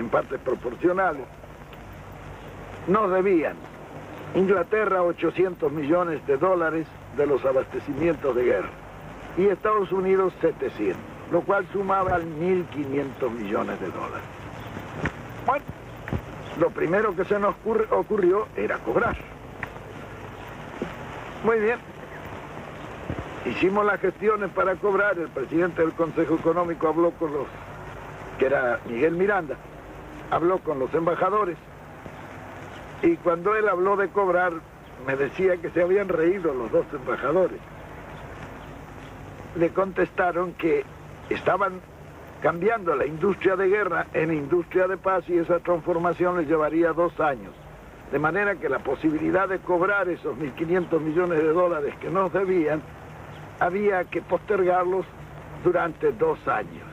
en partes proporcionales, nos debían Inglaterra 800 millones de dólares de los abastecimientos de guerra y Estados Unidos 700, lo cual sumaba 1.500 millones de dólares. Bueno, lo primero que se nos ocurrió era cobrar. Muy bien. Hicimos las gestiones para cobrar. El presidente del Consejo Económico habló con que era Miguel Miranda, habló con los embajadores. Y cuando él habló de cobrar, me decía que se habían reído los dos embajadores. Le contestaron que estaban cambiando la industria de guerra en industria de paz y esa transformación les llevaría 2 años. De manera que la posibilidad de cobrar esos 1.500 millones de dólares que nos debían, había que postergarlos durante 2 años.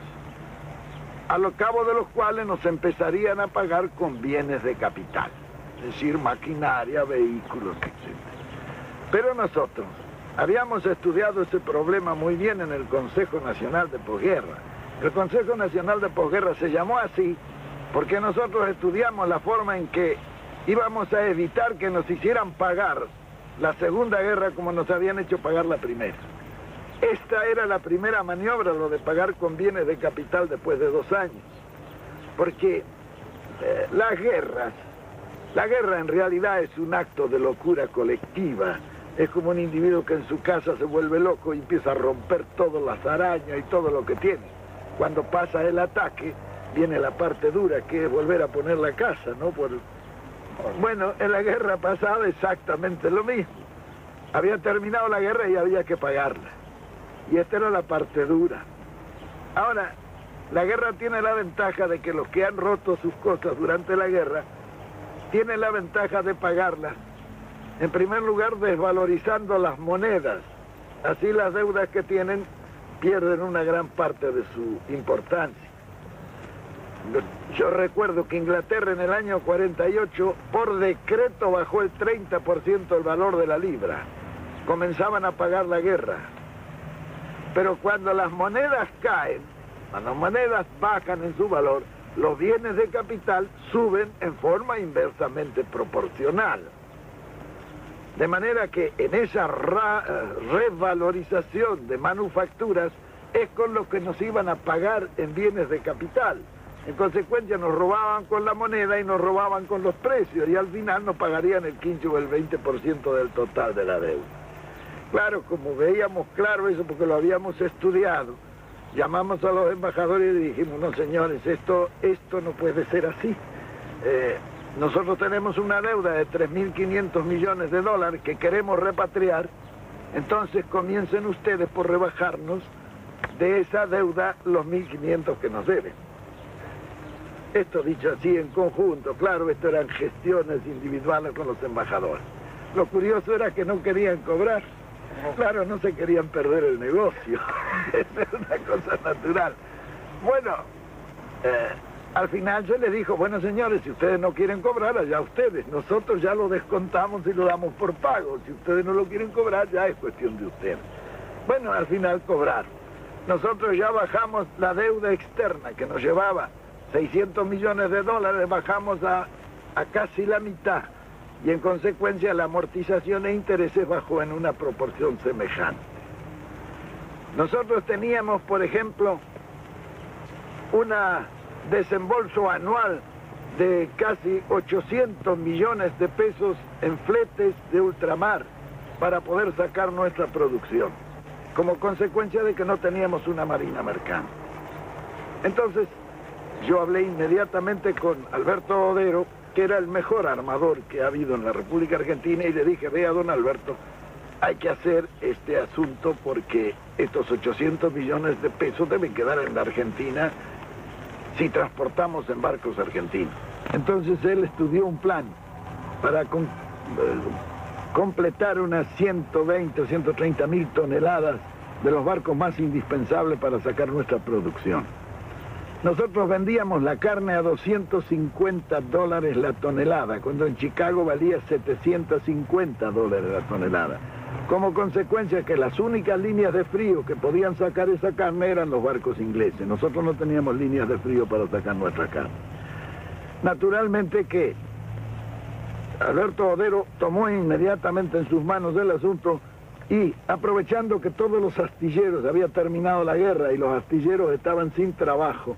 A lo cabo de los cuales nos empezarían a pagar con bienes de capital. Es decir, maquinaria, vehículos, etc. Pero nosotros habíamos estudiado ese problema muy bien en el Consejo Nacional de Posguerra. El Consejo Nacional de Posguerra se llamó así porque nosotros estudiamos la forma en que íbamos a evitar que nos hicieran pagar la Segunda Guerra como nos habían hecho pagar la primera. Esta era la primera maniobra, lo de pagar con bienes de capital después de 2 años. Porque la guerra en realidad es un acto de locura colectiva. Es como un individuo que en su casa se vuelve loco y empieza a romper todas las arañas y todo lo que tiene. Cuando pasa el ataque, viene la parte dura, que es volver a poner la casa, ¿no? Bueno, en la guerra pasada exactamente lo mismo. Había terminado la guerra y había que pagarla. Y esta era la parte dura. Ahora, la guerra tiene la ventaja de que los que han roto sus cosas durante la guerra tienen la ventaja de pagarlas. En primer lugar, desvalorizando las monedas. Así las deudas que tienen pierden una gran parte de su importancia. Yo recuerdo que Inglaterra en el año 48, por decreto, bajó el 30% el valor de la libra. Comenzaban a pagar la guerra. Pero cuando las monedas caen, cuando las monedas bajan en su valor, los bienes de capital suben en forma inversamente proporcional. De manera que en esa revalorización de manufacturas es con lo que nos iban a pagar en bienes de capital. En consecuencia nos robaban con la moneda y nos robaban con los precios y al final nos pagarían el 15 o el 20% del total de la deuda. Claro, como veíamos claro eso porque lo habíamos estudiado, llamamos a los embajadores y dijimos, no señores, esto no puede ser así. Nosotros tenemos una deuda de 3.500 millones de dólares que queremos repatriar, entonces comiencen ustedes por rebajarnos de esa deuda los 1.500 que nos deben. Esto dicho así en conjunto, claro, esto eran gestiones individuales con los embajadores. Lo curioso era que no querían cobrar. Claro, no se querían perder el negocio. Esa es una cosa natural. Bueno, al final se les dijo, bueno señores, si ustedes no quieren cobrar, allá ustedes. Nosotros ya lo descontamos y lo damos por pago. Si ustedes no lo quieren cobrar, ya es cuestión de ustedes. Bueno, al final cobraron. Nosotros ya bajamos la deuda externa que nos llevaba 600 millones de dólares, bajamos a casi la mitad. Y en consecuencia la amortización e intereses bajó en una proporción semejante. Nosotros teníamos, por ejemplo, un desembolso anual de casi 800 millones de pesos en fletes de ultramar para poder sacar nuestra producción, como consecuencia de que no teníamos una marina mercante. Entonces, yo hablé inmediatamente con Alberto Odero, que era el mejor armador que ha habido en la República Argentina, y le dije, vea don Alberto, hay que hacer este asunto porque estos 800 millones de pesos deben quedar en la Argentina si transportamos en barcos argentinos. Entonces él estudió un plan para completar unas 120 o 130 mil toneladas de los barcos más indispensables para sacar nuestra producción. Nosotros vendíamos la carne a $250 la tonelada, cuando en Chicago valía $750 la tonelada. Como consecuencia que las únicas líneas de frío que podían sacar esa carne eran los barcos ingleses. Nosotros no teníamos líneas de frío para sacar nuestra carne. Naturalmente que Alberto Odero tomó inmediatamente en sus manos el asunto y, aprovechando que todos los astilleros había terminado la guerra y los astilleros estaban sin trabajo,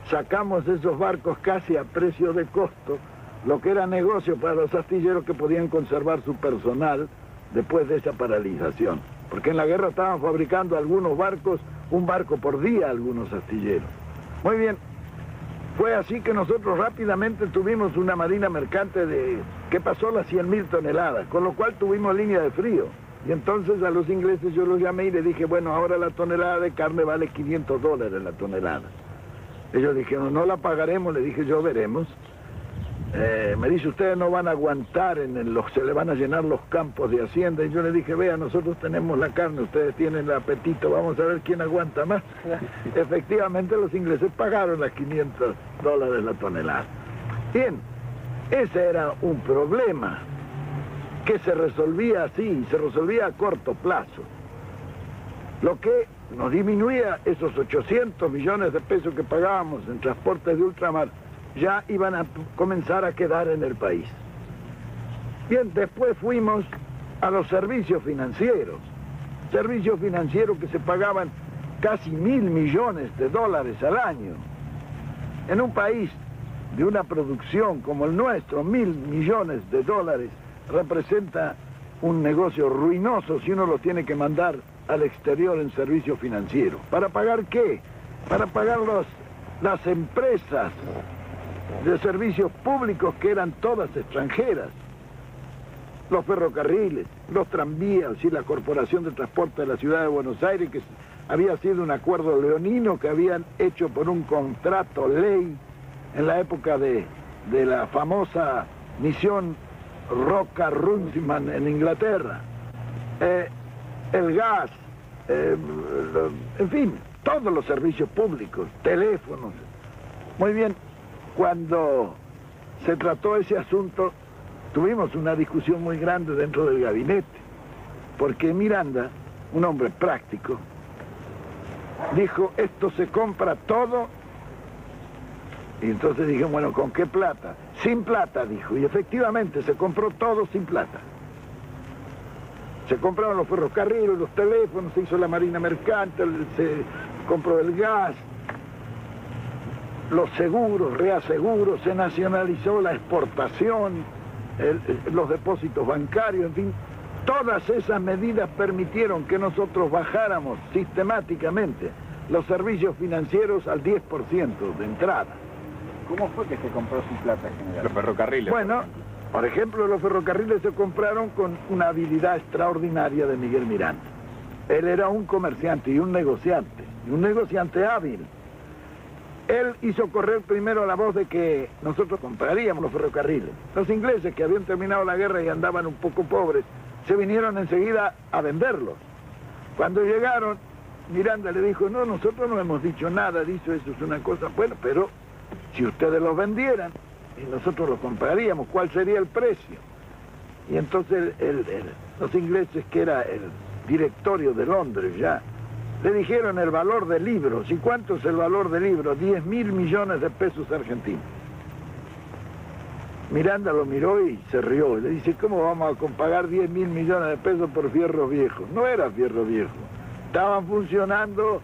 sacamos esos barcos casi a precio de costo, lo que era negocio para los astilleros que podían conservar su personal después de esa paralización. Porque en la guerra estaban fabricando algunos barcos, un barco por día algunos astilleros. Muy bien, fue así que nosotros rápidamente tuvimos una marina mercante que pasó las 100.000 toneladas, con lo cual tuvimos línea de frío. Y entonces a los ingleses yo los llamé y les dije, bueno, ahora la tonelada de carne vale $500 la tonelada. Ellos dijeron, no la pagaremos, le dije, yo veremos. Me dice, ustedes no van a aguantar, se le van a llenar los campos de hacienda. Y yo le dije, vea, nosotros tenemos la carne, ustedes tienen el apetito, vamos a ver quién aguanta más. Efectivamente, los ingleses pagaron las $500 la tonelada. Bien, ese era un problema que se resolvía así, se resolvía a corto plazo. Lo que nos disminuía esos 800 millones de pesos que pagábamos en transportes de ultramar, ya iban a comenzar a quedar en el país. Bien, después fuimos a los servicios financieros que se pagaban casi $1.000 millones al año. En un país de una producción como el nuestro, $1.000 millones representa un negocio ruinoso si uno lo tiene que mandar al exterior en servicios financieros. ¿Para pagar qué? Para pagar las empresas de servicios públicos que eran todas extranjeras, los ferrocarriles, los tranvías y la Corporación de Transporte de la Ciudad de Buenos Aires, que había sido un acuerdo leonino que habían hecho por un contrato ley en la época de la famosa misión Rocca-Runciman en Inglaterra, el gas, en fin, todos los servicios públicos, teléfonos. Muy bien. Cuando se trató ese asunto, tuvimos una discusión muy grande dentro del gabinete, porque Miranda, un hombre práctico, dijo, esto se compra todo, y entonces dije, bueno, ¿con qué plata? Sin plata, dijo, y efectivamente se compró todo sin plata. Se compraron los ferrocarriles, los teléfonos, se hizo la marina mercante, se compró el gas, los seguros, reaseguros, se nacionalizó la exportación, los depósitos bancarios, en fin. Todas esas medidas permitieron que nosotros bajáramos sistemáticamente los servicios financieros al 10% de entrada. ¿Cómo fue que se compró sin plata, general? Los ferrocarriles. Bueno, por ejemplo, los ferrocarriles se compraron con una habilidad extraordinaria de Miguel Miranda. Él era un comerciante y un negociante hábil. Él hizo correr primero la voz de que nosotros compraríamos los ferrocarriles. Los ingleses, que habían terminado la guerra y andaban un poco pobres, se vinieron enseguida a venderlos. Cuando llegaron, Miranda le dijo, no, nosotros no hemos dicho nada, dice, eso es una cosa, bueno, pero si ustedes los vendieran y nosotros los compraríamos, ¿cuál sería el precio? Y entonces los ingleses, que era el directorio de Londres ya, le dijeron el valor del libro. ¿Y cuánto es el valor del libro? 10.000 millones de pesos argentinos. Miranda lo miró y se rió. Le dice, ¿cómo vamos a pagar 10.000 millones de pesos por fierros viejos? No era fierro viejo. Estaban funcionando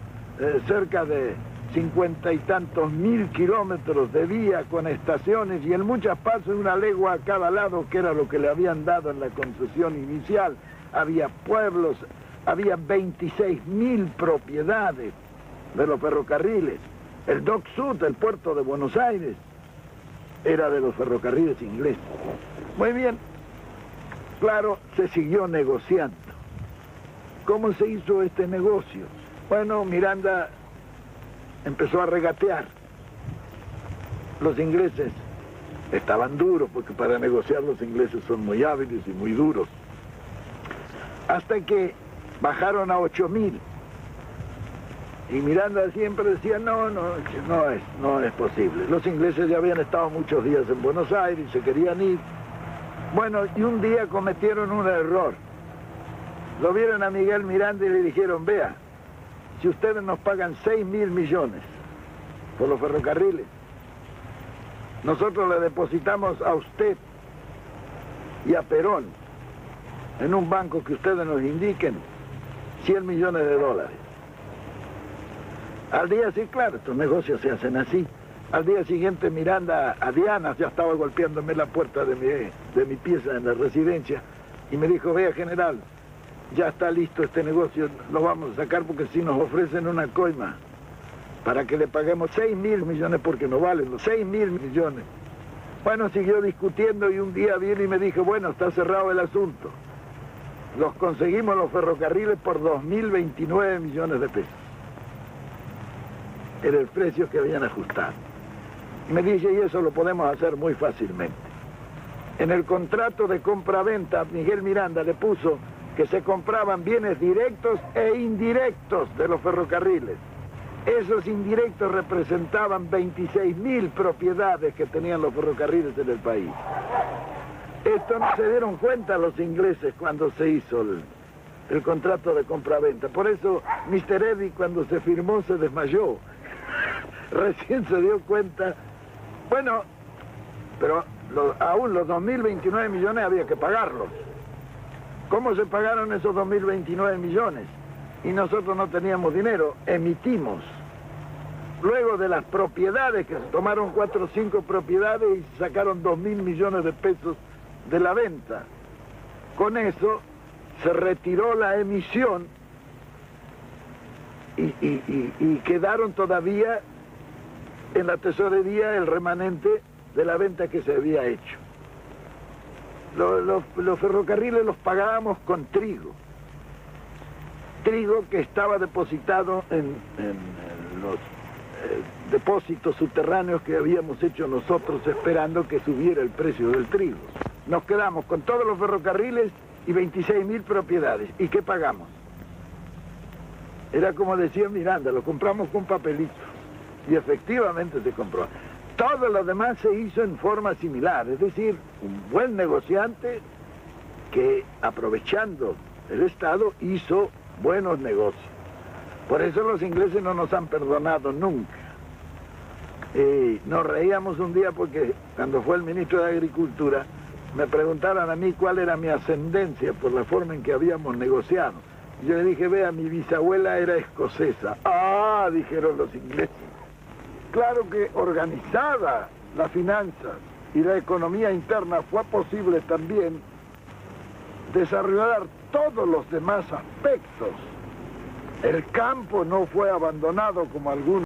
cerca de 50 y tantos mil kilómetros de vía con estaciones y en muchas partes una legua a cada lado, que era lo que le habían dado en la concesión inicial. Había pueblos. Había 26.000 propiedades de los ferrocarriles. El Dock Sud, el puerto de Buenos Aires, era de los ferrocarriles ingleses. Muy bien, claro, se siguió negociando. ¿Cómo se hizo este negocio? Bueno, Miranda empezó a regatear. Los ingleses estaban duros, porque para negociar los ingleses son muy hábiles y muy duros. Hasta que bajaron a 8.000. Y Miranda siempre decía, no es posible. Los ingleses ya habían estado muchos días en Buenos Aires, se querían ir. Bueno, y un día cometieron un error. Lo vieron a Miguel Miranda y le dijeron, vea, si ustedes nos pagan 6.000 millones por los ferrocarriles, nosotros le depositamos a usted y a Perón en un banco que ustedes nos indiquen 100 millones de dólares. Al día sí, claro, estos negocios se hacen así. Al día siguiente Miranda a Diana ya estaba golpeándome la puerta de mi pieza en la residencia y me dijo, vea general, ya está listo este negocio, lo vamos a sacar porque si nos ofrecen una coima para que le paguemos 6.000 millones porque no valen los 6.000 millones. Bueno, siguió discutiendo y un día vino y me dijo, bueno, está cerrado el asunto. Los conseguimos los ferrocarriles por 2.029 millones de pesos. Era el precio que habían ajustado. Me dice, y eso lo podemos hacer muy fácilmente. En el contrato de compra-venta, Miguel Miranda le puso que se compraban bienes directos e indirectos de los ferrocarriles. Esos indirectos representaban 26.000 propiedades que tenían los ferrocarriles en el país. Esto no se dieron cuenta los ingleses cuando se hizo el contrato de compra-venta. Por eso Mr. Eddy cuando se firmó se desmayó. Recién se dio cuenta. Bueno, pero aún los 2.029 millones había que pagarlos. ¿Cómo se pagaron esos 2.029 millones? Y nosotros no teníamos dinero, emitimos. Luego de las propiedades, que se tomaron 4 o 5 propiedades y sacaron 2.000 millones de pesos de la venta. Con eso se retiró la emisión y quedaron todavía en la tesorería el remanente de la venta que se había hecho. Los ferrocarriles los pagábamos con trigo. Trigo que estaba depositado en los depósitos subterráneos que habíamos hecho nosotros esperando que subiera el precio del trigo. Nos quedamos con todos los ferrocarriles y 26.000 propiedades. ¿Y qué pagamos? Era como decía Miranda, lo compramos con papelitos. Y efectivamente se compró. Todo lo demás se hizo en forma similar, es decir, un buen negociante que, aprovechando el Estado, hizo buenos negocios. Por eso los ingleses no nos han perdonado nunca. Nos reíamos un día porque cuando fue el ministro de Agricultura me preguntaron a mí cuál era mi ascendencia por la forma en que habíamos negociado. Y yo le dije, vea, mi bisabuela era escocesa. Ah, dijeron los ingleses. Claro que organizada la finanza y la economía interna fue posible también desarrollar todos los demás aspectos. El campo no fue abandonado como algunos